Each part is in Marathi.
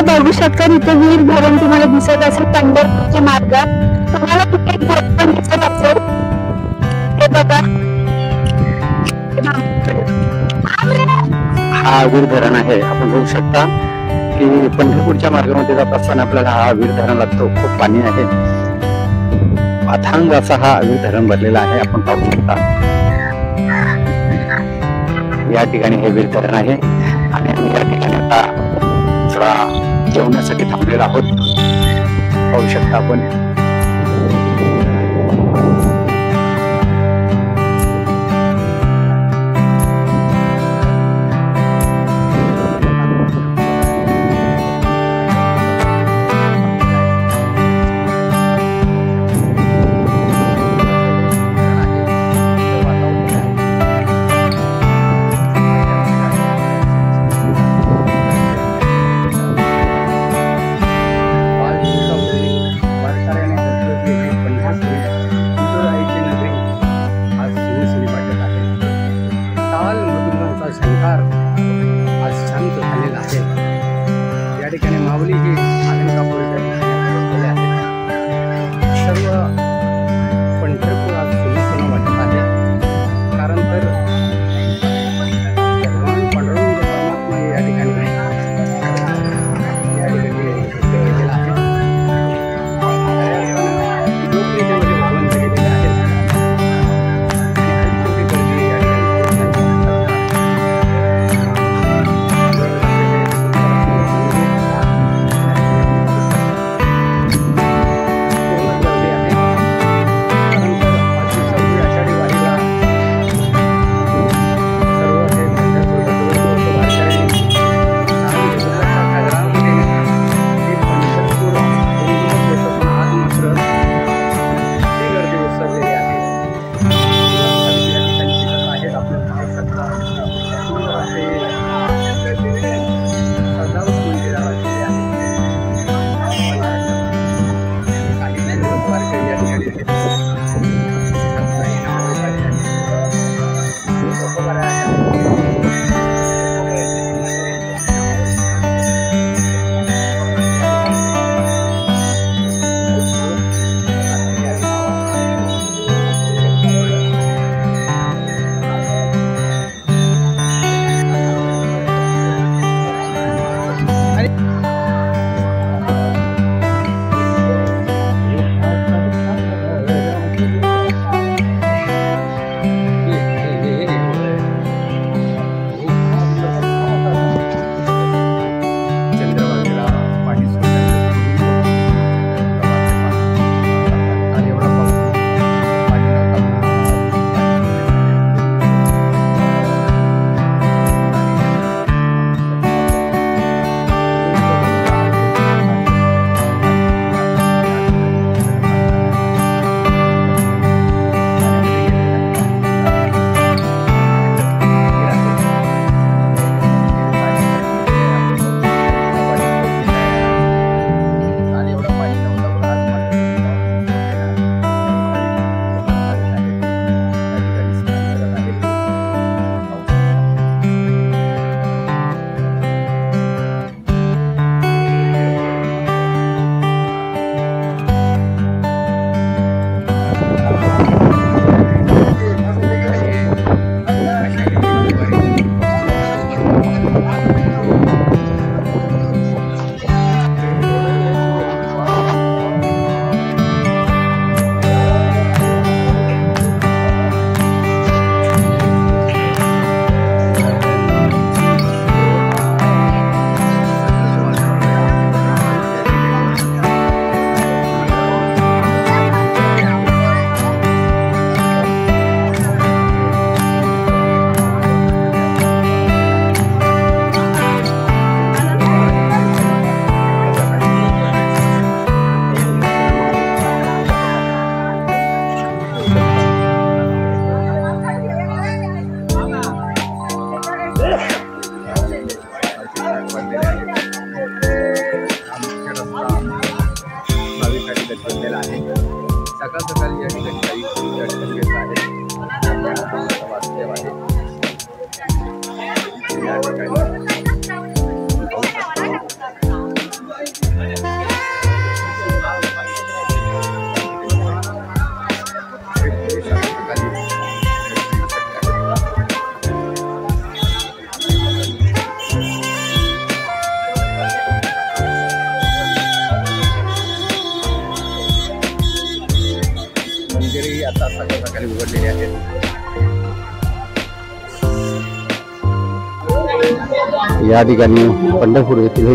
बघू शकता इथे वीर धरण तुम्हाला दिसत असेल पंढरपूरच्या मार्गात. तुम्हाला कुठे धरण पण दिसत असेल हे बघा. हा वीर धरण आहे. आपण बघू शकता की पंढरपूरच्या मार्गामध्ये जात असताना आपल्याला हा वीर धरण लागतो. खूप पाणी आहे, अथांग असा हा वीर धरण भरलेला आहे. आपण पाहू शकता या ठिकाणी हे वीर धरण आहे आणि आम्ही या ठिकाणी आता थोडा जेवणासाठी थांबलेलो आहोत. पाहू शकता आपण. जोडलेले आहेत. या ठिकाणी पंढरपूर येथील हे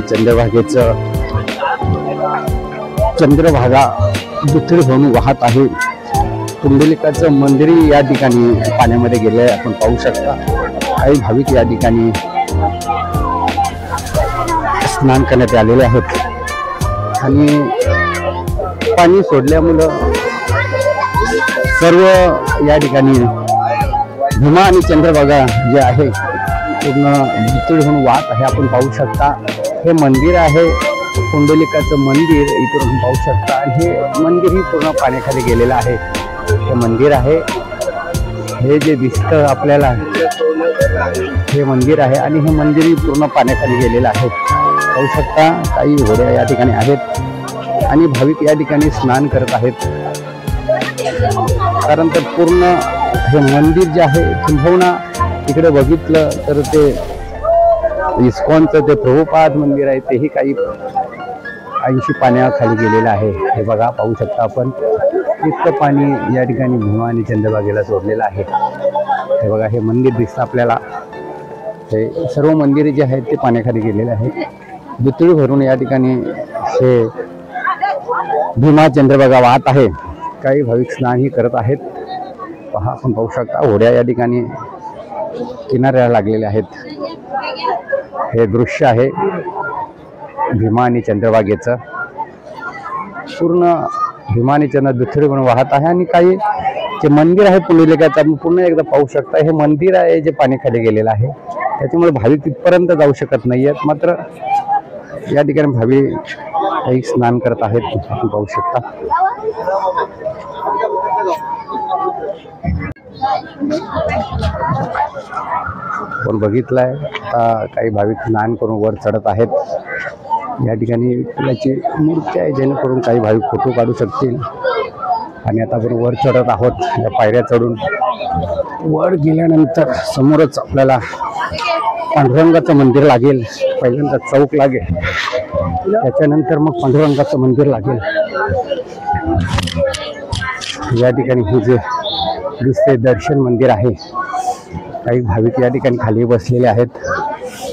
चंद्रभागा दुथडी होऊन वाहत आहे. कुंडलिकाचं मंदिरही या ठिकाणी पाण्यामध्ये गेले आहे, आपण पाहू शकता. काही भाविक या ठिकाणी स्नान करण्यात आलेले आहेत आणि पाणी सोडल्यामुळं सर्व या ठिकाणी भीमा आणि चंद्रभागा जे आहे पूर्ण दुथडी होऊन वाहत आहे, आपण पाहू शकता. हे मंदिर आहे कुंडलिकाचं मंदिर, इथून आपण पाहू शकता. आणि हे मंदिरही पूर्ण पाण्याखाली गेलेलं आहे. हे मंदिर आहे, हे जे दिसतं आपल्याला हे मंदिर आहे आणि हे मंदिरही पूर्ण पाण्याखाली गेलेलं आहे. पाहू शकता काही घोड्या या ठिकाणी आहेत आणि भाविक या ठिकाणी स्नान करत आहेत. कारण तर पूर्ण हे मंदिर जे आहे किंबहुना इकडे बघितलं तर ते इस्कॉनचं ते प्रभुपाद मंदिर आहे, तेही काही अंशी पाण्याखाली गेलेलं आहे. हे बघा, पाहू शकता आपण इतकं पाणी या ठिकाणी भीमा आणि चंद्रभागेला सोडलेलं आहे. हे बघा, हे मंदिर दिसतं आपल्याला. हे सर्व मंदिरे जे आहेत ते पाण्याखाली गेलेले आहेत. दुथडी भरून या ठिकाणी हे भीमा चंद्रभागा वाहत आहे. काही भाविक स्नानही करत आहेत. पहा, आपण पाहू शकता घोड्या या ठिकाणी किनाऱ्याला लागलेल्या आहेत. हे दृश्य आहे भीमा आणि चंद्रभागेचं. पूर्ण भीमा आणि चंद्र दुथडी म्हणून वाहत आहे आणि काही जे मंदिर आहे कुंडलिकाचं आपण पुन्हा एकदा पाहू शकता. हे मंदिर आहे जे पाण्याखाली गेलेलं आहे, त्याच्यामुळे भाविक तिथपर्यंत जाऊ शकत नाही आहेत. मात्र या ठिकाणी भाविक काही स्नान करत आहेत, आपण पाहू शकता. आपण बघितलंय आता काही भाविक स्नान करून वर चढत आहेत. या ठिकाणी विठ्ठलाची मूर्ती आहे, जेणेकरून काही भाविक फोटो काढू शकतील. आणि आता आपण वर चढत आहोत. या पायऱ्या चढून वर गेल्यानंतर समोरच आपल्याला पांडुरंगाचं मंदिर लागेल. पहिल्यांदा चौक लागेल, त्याच्यानंतर मग पांडुरंगाचं मंदिर लागेल. या ठिकाणी हे जे दिसते दर्शन मंदिर आहे. काही भाविक या ठिकाणी खाली बसलेले आहेत.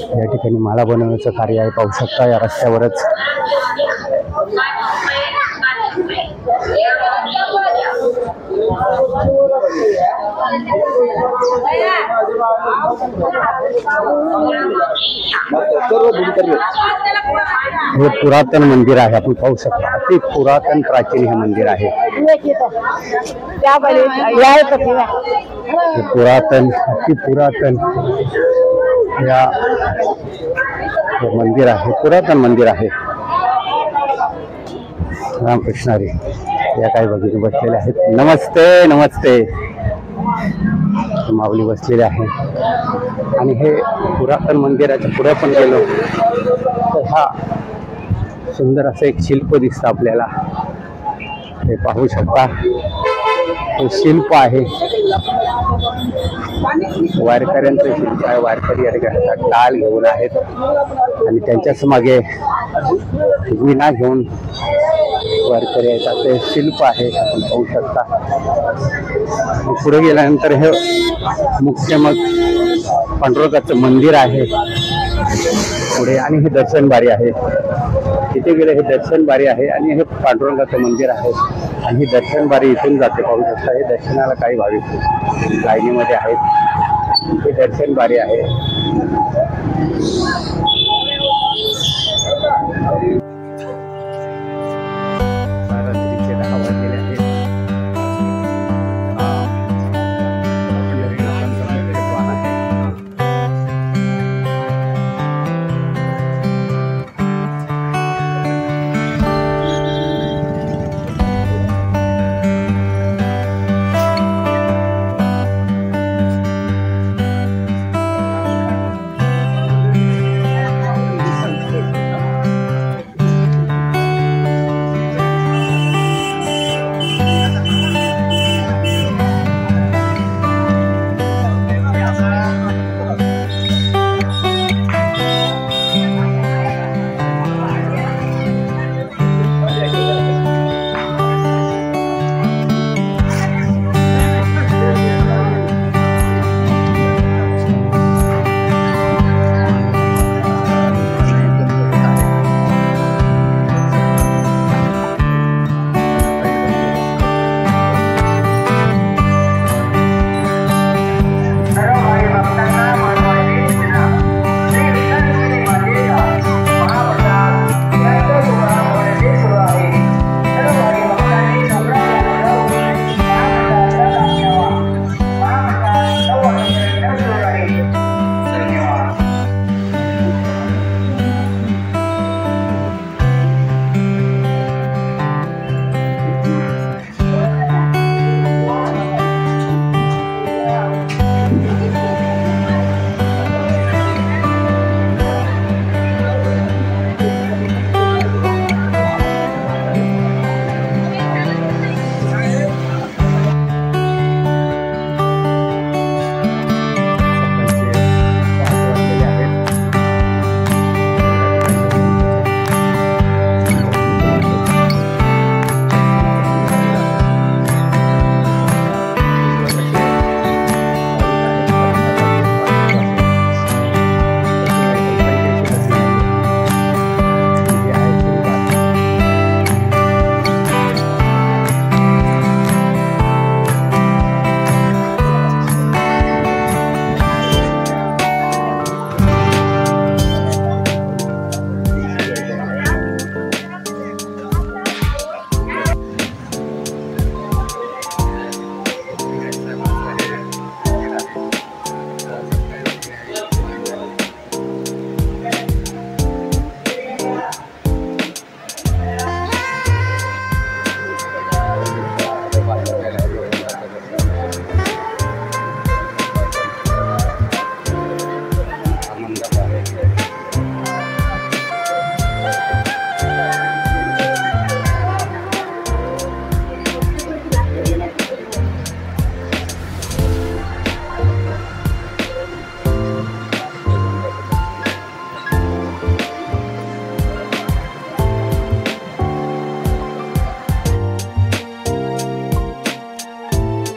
या ठिकाणी माला बनवण्याचं कार्य आहे, पाहू शकता या रस्त्यावरच. हे पुरातन मंदिर आहे, आपण पाहू शकता. अति पुरातन प्राचीन हे मंदिर आहे. हे पुरातन, अति पुरातन या मंदिर आहे, पुरातन मंदिर आहे. रामकृष्णारी या काही भगिनी बसलेले आहेत. नमस्ते नमस्ते. माऊली बसलेले आहे आणि हे पुरातन मंदिराच्या पुढे पण गेलो तर हा सुंदर असं एक शिल्प दिसतं आपल्याला. हे पाहू शकता, हे शिल्प आहे वारकऱ्यांचं शिल्प आहे. वारकरी या ठिकाणी टाल घेऊन आहेत आणि त्यांच्याच मागे विणा घेऊन वारकरी आहेत. असे शिल्प आहे, आपण पाहू शकता. पुढे गेल्यानंतर हे मुख्य मग पांडुरंगाचं मंदिर आहे पुढे आणि हे दर्शन बारी आहे. तिथे गेले हे दर्शन बारी आहे आणि हे पांडुरंगाचं मंदिर आहे आणि ही दर्शन बारी इथून जाते, पाहू शकता. हे दर्शनाला काही भाविक लाईनीमध्ये आहेत. हे दर्शन बारी आहे.